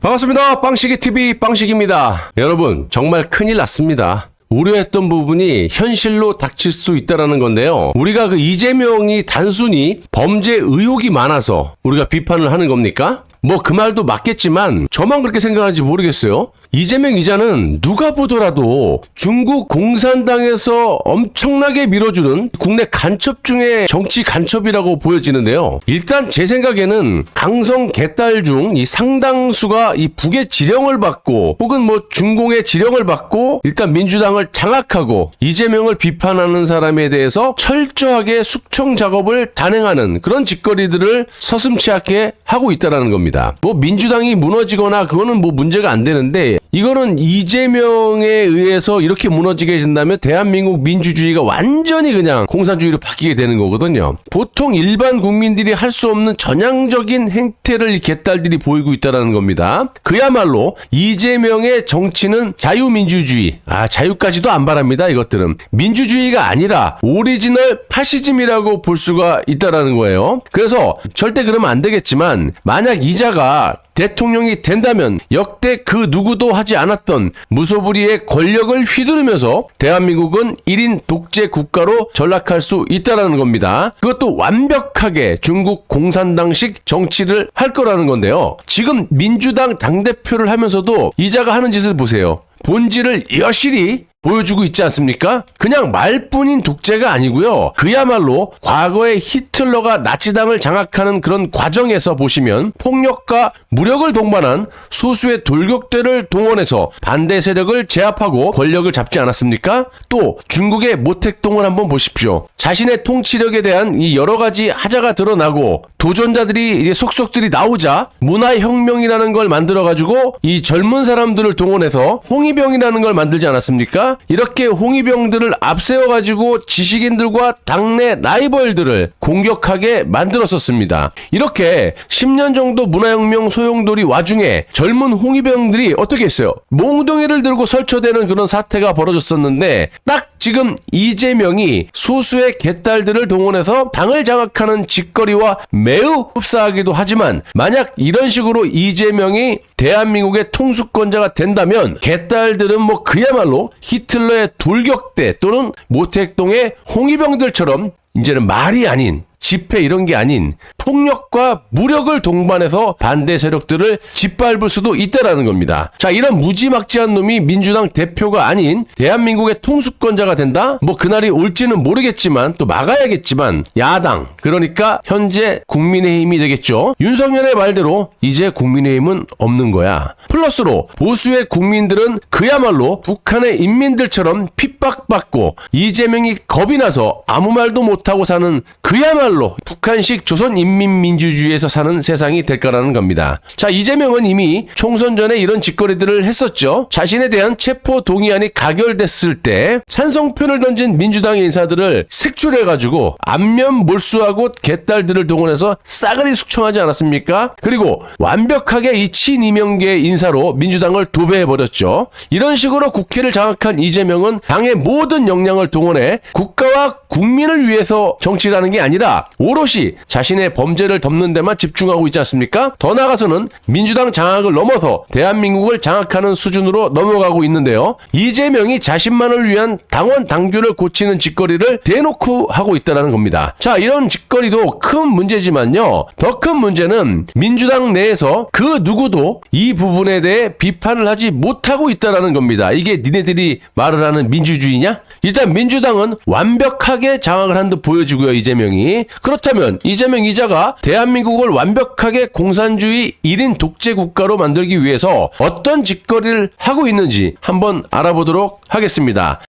반갑습니다. 빵식이TV 빵식입니다. 여러분, 정말 큰일 났습니다. 우려했던 부분이 현실로 닥칠 수 있다는 건데요. 우리가 그 이재명이 단순히 범죄 의혹이 많아서 우리가 비판을 하는 겁니까? 뭐 그 말도 맞겠지만 저만 그렇게 생각하는지 모르겠어요. 이재명 이자는 누가 보더라도 중국 공산당에서 엄청나게 밀어주는 국내 간첩 중에 정치 간첩이라고 보여지는데요. 일단 제 생각에는 강성 개딸 중 이 상당수가 이 북의 지령을 받고 혹은 뭐 중공의 지령을 받고 일단 민주당을 장악하고 이재명을 비판하는 사람에 대해서 철저하게 숙청 작업을 단행하는 그런 짓거리들을 서슴지 않게 하고 있다는 겁니다. 뭐 민주당이 무너지거나 그거는 뭐 문제가 안 되는데 이거는 이재명에 의해서 이렇게 무너지게 된다면 대한민국 민주주의가 완전히 그냥 공산주의로 바뀌게 되는 거거든요. 보통 일반 국민들이 할 수 없는 전향적인 행태를 이 개딸들이 보이고 있다는 겁니다. 그야말로 이재명의 정치는 자유민주주의, 자유까지도 안 바랍니다. 이것들은 민주주의가 아니라 오리지널 파시즘이라고 볼 수가 있다는 거예요. 그래서 절대 그러면 안 되겠지만 만약 이자가 대통령이 된다면 역대 그 누구도 하지 않았던 무소불위의 권력을 휘두르면서 대한민국은 1인 독재 국가로 전락할 수 있다는 겁니다. 그것도 완벽하게 중국 공산당식 정치를 할 거라는 건데요. 지금 민주당 당대표를 하면서도 이자가 하는 짓을 보세요. 본질을 여실히 보여주고 있지 않습니까? 그냥 말뿐인 독재가 아니고요. 그야말로 과거에 히틀러가 나치당을 장악하는 그런 과정에서 보시면 폭력과 무력을 동반한 소수의 돌격대를 동원해서 반대 세력을 제압하고 권력을 잡지 않았습니까? 또 중국의 모택동을 한번 보십시오. 자신의 통치력에 대한 이 여러 가지 하자가 드러나고 도전자들이 이제 속속들이 나오자 문화혁명이라는 걸 만들어가지고 이 젊은 사람들을 동원해서 홍위병이라는 걸 만들지 않았습니까? 이렇게 홍위병들을 앞세워가지고 지식인들과 당내 라이벌들을 공격하게 만들었었습니다. 이렇게 10년 정도 문화혁명 소용돌이 와중에 젊은 홍위병들이 어떻게 했어요? 몽둥이를 들고 설쳐대는 그런 사태가 벌어졌었는데 딱 지금 이재명이 소수의 개딸들을 동원해서 당을 장악하는 짓거리와 매우 흡사하기도 하지만 만약 이런 식으로 이재명이 대한민국의 통수권자가 된다면 개딸들은 뭐 그야말로 히틀러의 돌격대 또는 모택동의 홍위병들처럼 이제는 말이 아닌 집회 이런 게 아닌 폭력과 무력을 동반해서 반대 세력들을 짓밟을 수도 있다라는 겁니다. 자, 이런 무지막지한 놈이 민주당 대표가 아닌 대한민국의 통수권자가 된다? 뭐 그날이 올지는 모르겠지만 또 막아야겠지만 야당, 그러니까 현재 국민의힘이 되겠죠. 윤석열의 말대로 이제 국민의힘은 없는 거야. 플러스로 보수의 국민들은 그야말로 북한의 인민들처럼 핍박받고 이재명이 겁이 나서 아무 말도 못하고 사는 그야말로 북한식 조선인민민주주의에서 사는 세상이 될 거라는 겁니다. 자, 이재명은 이미 총선 전에 이런 짓거리들을 했었죠. 자신에 대한 체포 동의안이 가결됐을 때 찬성표를 던진 민주당 인사들을 색출해가지고 안면 몰수하고 개딸들을 동원해서 싸그리 숙청하지 않았습니까? 그리고 완벽하게 이 친이명계 인사로 민주당을 도배해버렸죠. 이런 식으로 국회를 장악한 이재명은 당의 모든 역량을 동원해 국가와 국민을 위해서 정치라는 게 아니라 오롯이 자신의 범죄를 덮는 데만 집중하고 있지 않습니까? 더 나아가서는 민주당 장악을 넘어서 대한민국을 장악하는 수준으로 넘어가고 있는데요. 이재명이 자신만을 위한 당원 당규를 고치는 짓거리를 대놓고 하고 있다는 겁니다. 자, 이런 짓거리도 큰 문제지만요. 더 큰 문제는 민주당 내에서 그 누구도 이 부분에 대해 비판을 하지 못하고 있다는 겁니다. 이게 니네들이 말을 하는 민주주의냐? 일단 민주당은 완벽하게 장악을 한 듯 보여주고요. 이재명이. 그렇다면 이재명 이자가 대한민국을 완벽하게 공산주의 1인 독재 국가로 만들기 위해서 어떤 짓거리를 하고 있는지 한번 알아보도록 하겠습니다.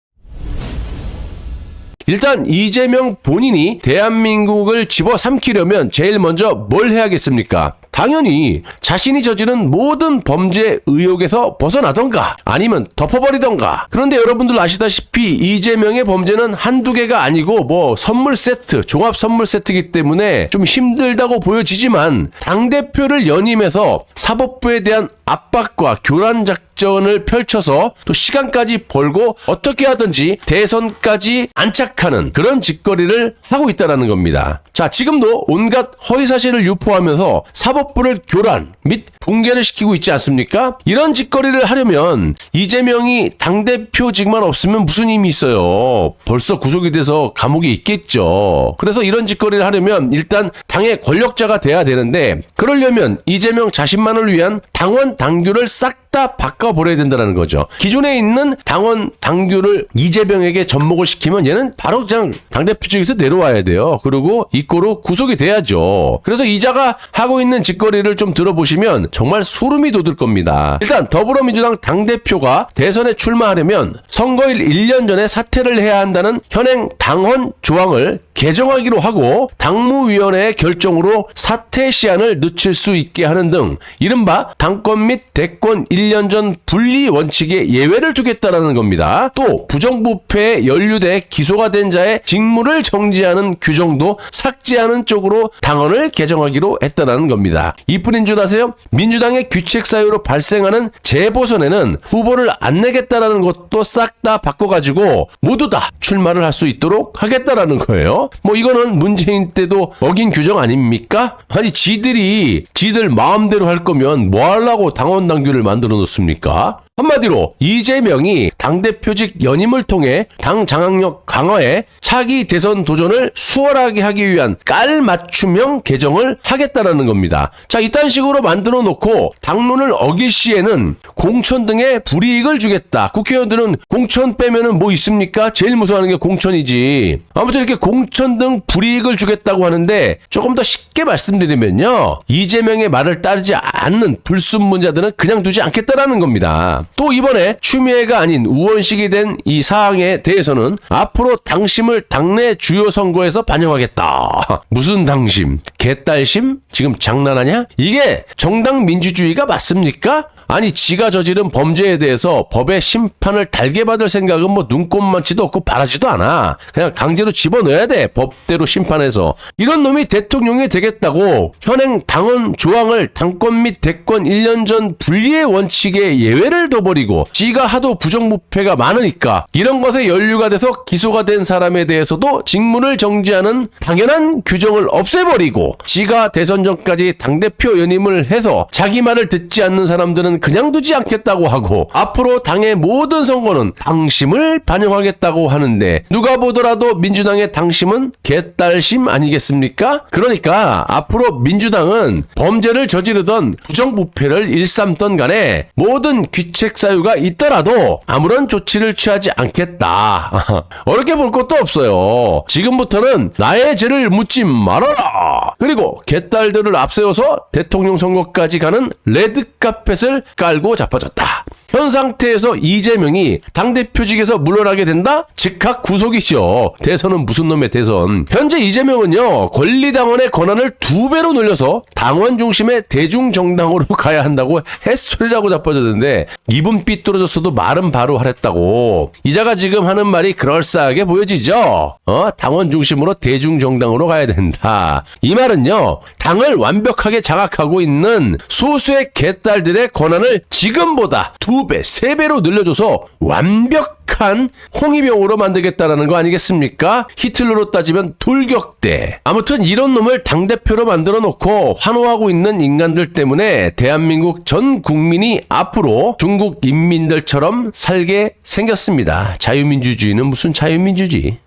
일단 이재명 본인이 대한민국을 집어삼키려면 제일 먼저 뭘 해야겠습니까? 당연히 자신이 저지른 모든 범죄 의혹에서 벗어나던가 아니면 덮어버리던가. 그런데 여러분들 아시다시피 이재명의 범죄는 한두 개가 아니고 뭐 선물 세트, 종합 선물 세트이기 때문에 좀 힘들다고 보여지지만 당대표를 연임해서 사법부에 대한 압박과 교란 작전을 펼쳐서 또 시간까지 벌고 어떻게 하든지 대선까지 안착하는 그런 짓거리를 하고 있다는 겁니다. 자, 지금도 온갖 허위사실을 유포하면서 사법부를 교란 및 붕괴를 시키고 있지 않습니까? 이런 짓거리를 하려면 이재명이 당대표직만 없으면 무슨 힘이 있어요. 벌써 구속이 돼서 감옥에 있겠죠. 그래서 이런 짓거리를 하려면 일단 당의 권력자가 돼야 되는데, 그러려면 이재명 자신만을 위한 당원 당규를 싹 다 바꿔버려야 된다는 거죠. 기존에 있는 당원 당규를 이재명에게 접목을 시키면 얘는 바로 그냥 당대표직에서 내려와야 돼요. 그리고 이꼬로 구속이 돼야죠. 그래서 이자가 하고 있는 짓거리를 좀 들어보시면 정말 소름이 돋을 겁니다. 일단 더불어민주당 당대표가 대선에 출마하려면 선거일 1년 전에 사퇴를 해야 한다는 현행 당헌 조항을 개정하기로 하고 당무위원회의 결정으로 사퇴 시한을 늦출 수 있게 하는 등 이른바 당권 및 대권 1년 전 분리 원칙에 예외를 두겠다라는 겁니다. 또 부정부패에 연루돼 기소가 된 자의 직무를 정지하는 규정도 삭제하는 쪽으로 당헌을 개정하기로 했다는 겁니다. 이뿐인 줄 아세요? 민주당의 규칙 사유로 발생하는 재보선에는 후보를 안 내겠다라는 것도 싹 다 바꿔가지고 모두 다 출마를 할 수 있도록 하겠다라는 거예요. 뭐 이거는 문재인 때도 어긴 규정 아닙니까? 아니 지들 마음대로 할 거면 뭐 하려고 당원 당규를 만들어 놓습니까? 한마디로 이재명이 당대표직 연임을 통해 당 장악력 강화에 차기 대선 도전을 수월하게 하기 위한 깔맞춤형 개정을 하겠다라는 겁니다. 자, 이딴 식으로 만들어 놓고 당론을 어길 시에는 공천 등의 불이익을 주겠다. 국회의원들은 공천 빼면은 뭐 있습니까? 제일 무서워하는 게 공천이지. 아무튼 이렇게 공천 등 불이익을 주겠다고 하는데, 조금 더 쉽게 말씀드리면요, 이재명의 말을 따르지 않는 불순문자들은 그냥 두지 않겠다라는 겁니다. 또 이번에 추미애가 아닌 우원식이 된 이 사항에 대해서는 앞으로 당심을 당내 주요 선거에서 반영하겠다. 무슨 당심? 개딸심? 지금 장난하냐? 이게 정당 민주주의가 맞습니까? 아니 지가 저지른 범죄에 대해서 법의 심판을 달게 받을 생각은 뭐 눈꼽만치도 없고 바라지도 않아. 그냥 강제로 집어넣어야 돼. 법대로 심판해서. 이런 놈이 대통령이 되겠다고 현행 당원 조항을 당권 및 대권 1년 전 분리의 원칙에 예외를 둬버리고, 지가 하도 부정부패가 많으니까 이런 것에 연루가 돼서 기소가 된 사람에 대해서도 직무를 정지하는 당연한 규정을 없애버리고, 지가 대선 전까지 당대표 연임을 해서 자기 말을 듣지 않는 사람들은 그냥 두지 않겠다고 하고, 앞으로 당의 모든 선거는 당심을 반영하겠다고 하는데, 누가 보더라도 민주당의 당심은 개딸심 아니겠습니까? 그러니까 앞으로 민주당은 범죄를 저지르던 부정부패를 일삼던 간에 모든 귀책 사유가 있더라도 아무런 조치를 취하지 않겠다. 어렵게 볼 것도 없어요. 지금부터는 나의 죄를 묻지 말아라. 그리고 개딸들을 앞세워서 대통령 선거까지 가는 레드카펫을 깔고 자빠졌다. 현 상태에서 이재명이 당대표직에서 물러나게 된다? 즉각 구속이죠. 대선은 무슨 놈의 대선. 현재 이재명은요, 권리당원의 권한을 2배로 늘려서 당원 중심의 대중정당으로 가야 한다고 햇소리라고 자빠졌는데, 입은 삐뚤어졌어도 말은 바로 하랬다고. 이자가 지금 하는 말이 그럴싸하게 보여지죠. 당원 중심으로 대중정당으로 가야 된다. 이 말은요, 당을 완벽하게 장악하고 있는 소수의 개딸들의 권한을 지금보다 2배, 3배로 늘려줘서 완벽한 홍위병으로 만들겠다라는 거 아니겠습니까? 히틀러로 따지면 돌격대. 아무튼 이런 놈을 당대표로 만들어 놓고 환호하고 있는 인간들 때문에 대한민국 전 국민이 앞으로 중국 인민들처럼 살게 생겼습니다. 자유민주주의는 무슨 자유민주주의?